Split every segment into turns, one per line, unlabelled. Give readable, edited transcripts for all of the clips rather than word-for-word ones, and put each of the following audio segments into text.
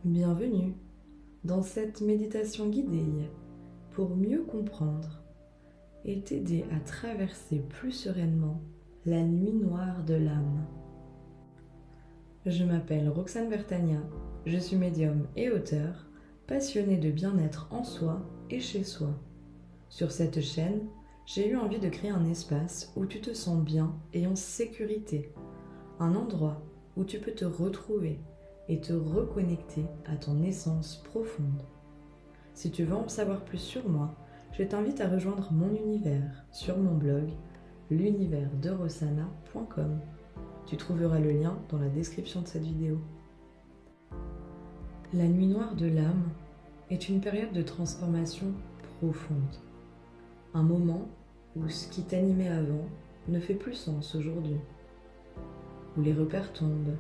Bienvenue dans cette méditation guidée pour mieux comprendre et t'aider à traverser plus sereinement la nuit noire de l'âme. Je m'appelle Roxane Bertagna, je suis médium et auteure, passionnée de bien-être en soi et chez soi. Sur cette chaîne, j'ai eu envie de créer un espace où tu te sens bien et en sécurité, un endroit où tu peux te retrouver et te reconnecter à ton essence profonde. Si tu veux en savoir plus sur moi, je t'invite à rejoindre mon univers sur mon blog l'universderosana.com. Tu trouveras le lien dans la description de cette vidéo. La nuit noire de l'âme est une période de transformation profonde. Un moment où ce qui t'animait avant ne fait plus sens aujourd'hui. Où les repères tombent.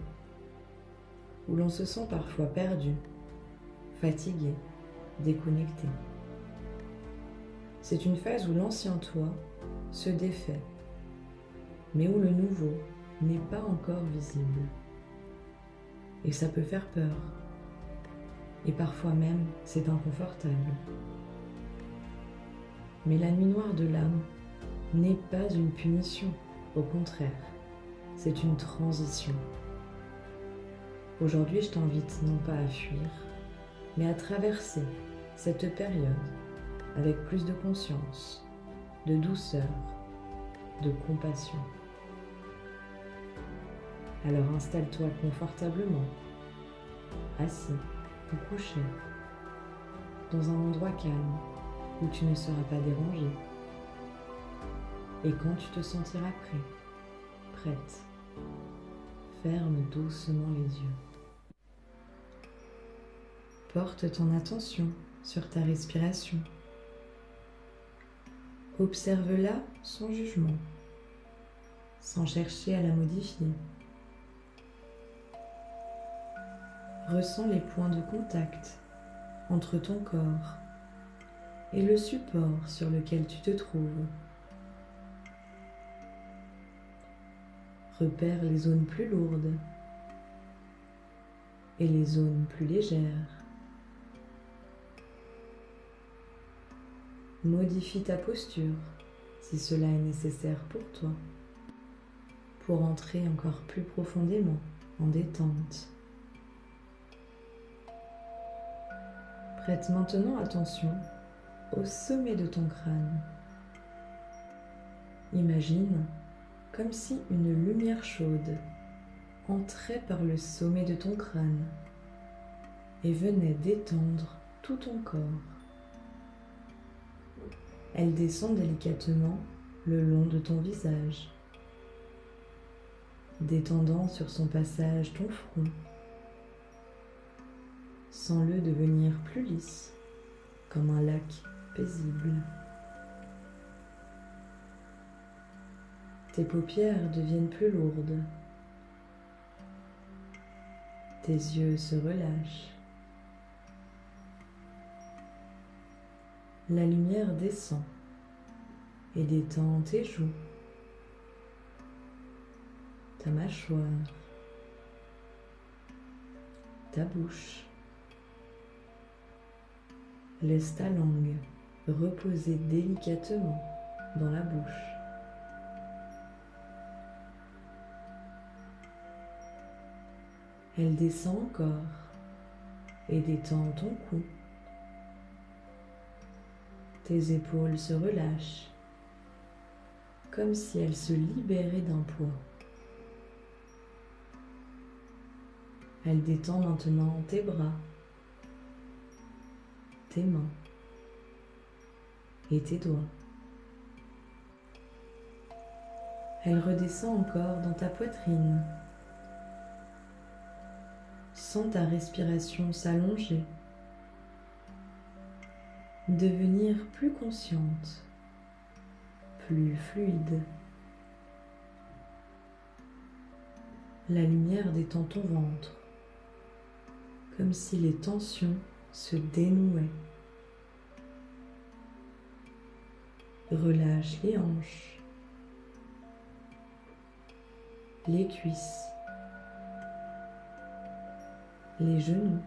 Où l'on se sent parfois perdu, fatigué, déconnecté. C'est une phase où l'ancien toi se défait, mais où le nouveau n'est pas encore visible. Et ça peut faire peur. Et parfois même, c'est inconfortable. Mais la nuit noire de l'âme n'est pas une punition, au contraire, c'est une transition. Aujourd'hui, je t'invite non pas à fuir, mais à traverser cette période avec plus de conscience, de douceur, de compassion. Alors installe-toi confortablement, assis ou couché, dans un endroit calme où tu ne seras pas dérangé. Et quand tu te sentiras prêt, prête, ferme doucement les yeux. Porte ton attention sur ta respiration. Observe-la sans jugement, sans chercher à la modifier. Ressens les points de contact entre ton corps et le support sur lequel tu te trouves. Repère les zones plus lourdes et les zones plus légères. Modifie ta posture si cela est nécessaire pour toi, pour entrer encore plus profondément en détente. Prête maintenant attention au sommet de ton crâne. Imagine comme si une lumière chaude entrait par le sommet de ton crâne et venait détendre tout ton corps. Elle descend délicatement le long de ton visage, détendant sur son passage ton front. Sens-le devenir plus lisse, comme un lac paisible. Tes paupières deviennent plus lourdes. Tes yeux se relâchent. La lumière descend et détend tes joues, ta mâchoire, ta bouche. Laisse ta langue reposer délicatement dans la bouche. Elle descend encore et détend ton cou. Tes épaules se relâchent, comme si elles se libéraient d'un poids. Elle détend maintenant tes bras, tes mains et tes doigts. Elle redescend encore dans ta poitrine. Sens ta respiration s'allonger, devenir plus consciente, plus fluide. La lumière détend ton ventre, comme si les tensions se dénouaient. Relâche les hanches, les cuisses, les genoux,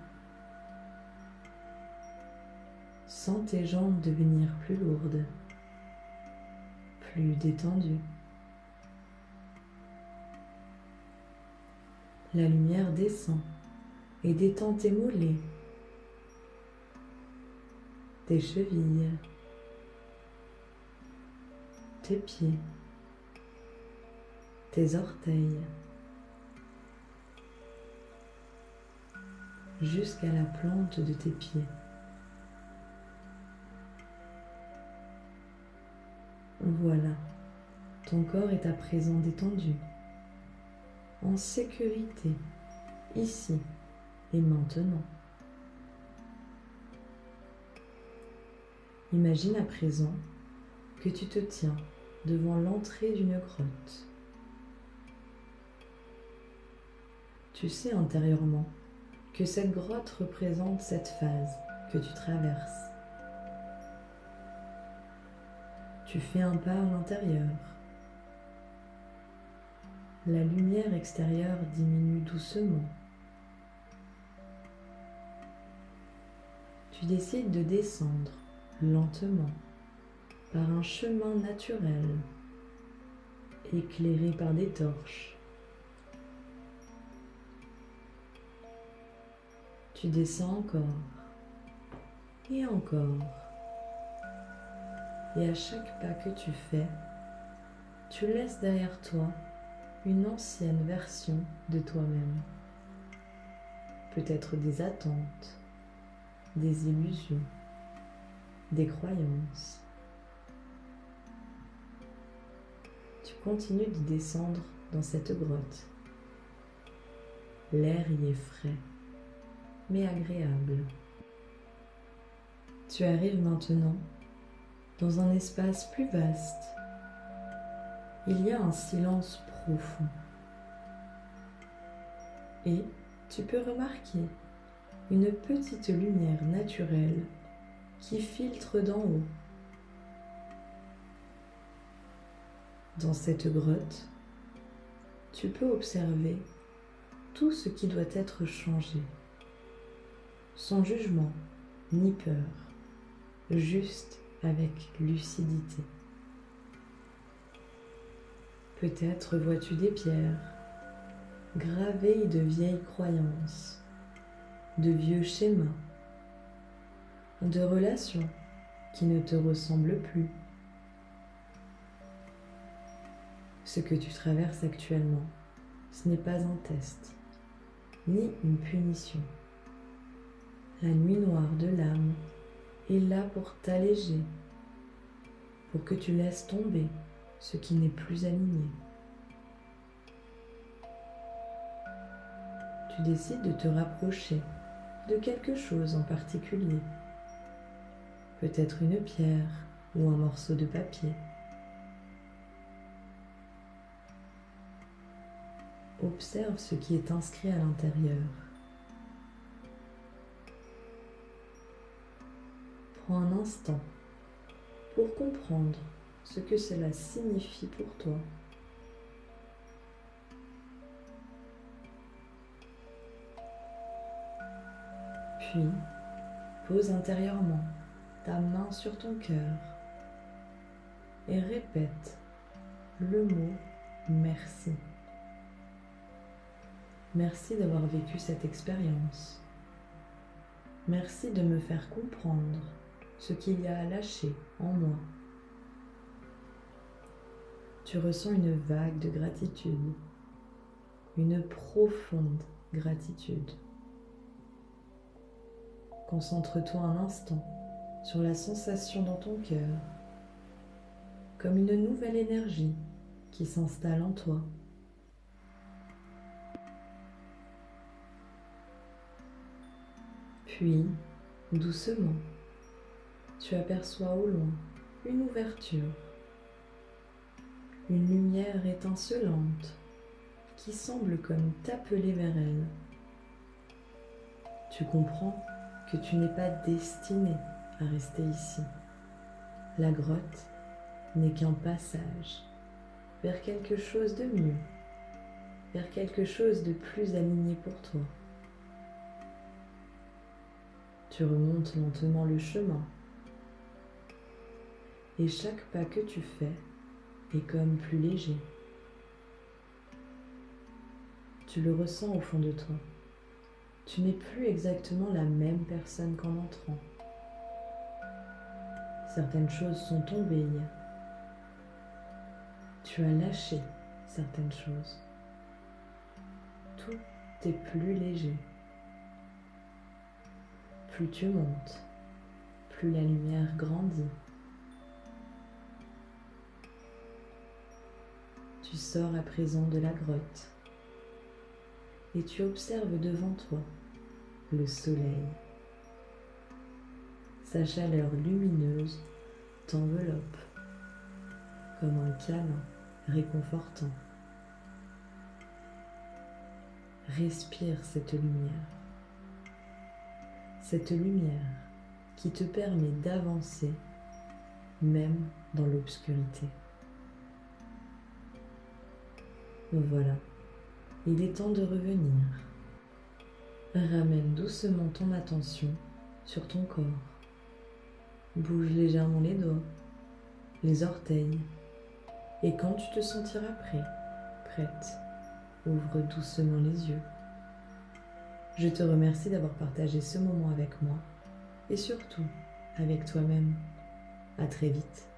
Sens tes jambes devenir plus lourdes, plus détendues. La lumière descend et détend tes mollets, tes chevilles, tes pieds, tes orteils, jusqu'à la plante de tes pieds. Voilà, ton corps est à présent détendu, en sécurité, ici et maintenant. Imagine à présent que tu te tiens devant l'entrée d'une grotte. Tu sais intérieurement que cette grotte représente cette phase que tu traverses. Tu fais un pas à l'intérieur. La lumière extérieure diminue doucement. Tu décides de descendre lentement par un chemin naturel, éclairé par des torches. Tu descends encore et encore. Et à chaque pas que tu fais, tu laisses derrière toi une ancienne version de toi-même. Peut-être des attentes, des illusions, des croyances. Tu continues de descendre dans cette grotte. L'air y est frais, mais agréable. Tu arrives maintenant dans un espace plus vaste. Il y a un silence profond. Et tu peux remarquer une petite lumière naturelle qui filtre d'en haut. Dans cette grotte, tu peux observer tout ce qui doit être changé, sans jugement ni peur, juste avec lucidité. Peut-être vois-tu des pierres gravées de vieilles croyances, de vieux schémas, de relations qui ne te ressemblent plus. Ce que tu traverses actuellement, ce n'est pas un test, ni une punition. La nuit noire de l'âme est là pour t'alléger, pour que tu laisses tomber ce qui n'est plus aligné. Tu décides de te rapprocher de quelque chose en particulier, peut-être une pierre ou un morceau de papier. Observe ce qui est inscrit à l'intérieur. Prends un instant pour comprendre ce que cela signifie pour toi. Puis, pose intérieurement ta main sur ton cœur et répète le mot merci. Merci d'avoir vécu cette expérience. Merci de me faire comprendre ce qu'il y a à lâcher en moi. Tu ressens une vague de gratitude, une profonde gratitude. Concentre-toi un instant sur la sensation dans ton cœur, comme une nouvelle énergie qui s'installe en toi. Puis, doucement, tu aperçois au loin une ouverture, une lumière étincelante qui semble comme t'appeler vers elle. Tu comprends que tu n'es pas destiné à rester ici. La grotte n'est qu'un passage vers quelque chose de mieux, vers quelque chose de plus aligné pour toi. Tu remontes lentement le chemin Et chaque pas que tu fais est comme plus léger. Tu le ressens au fond de toi. Tu n'es plus exactement la même personne qu'en entrant. Certaines choses sont tombées. Tu as lâché certaines choses. Tout est plus léger. Plus tu montes, plus la lumière grandit. Tu sors à présent de la grotte et tu observes devant toi le soleil. Sa chaleur lumineuse t'enveloppe comme un câlin réconfortant. Respire cette lumière qui te permet d'avancer même dans l'obscurité. Voilà, il est temps de revenir. Ramène doucement ton attention sur ton corps. Bouge légèrement les doigts, les orteils, et quand tu te sentiras prête, ouvre doucement les yeux. Je te remercie d'avoir partagé ce moment avec moi et surtout avec toi-même. À très vite.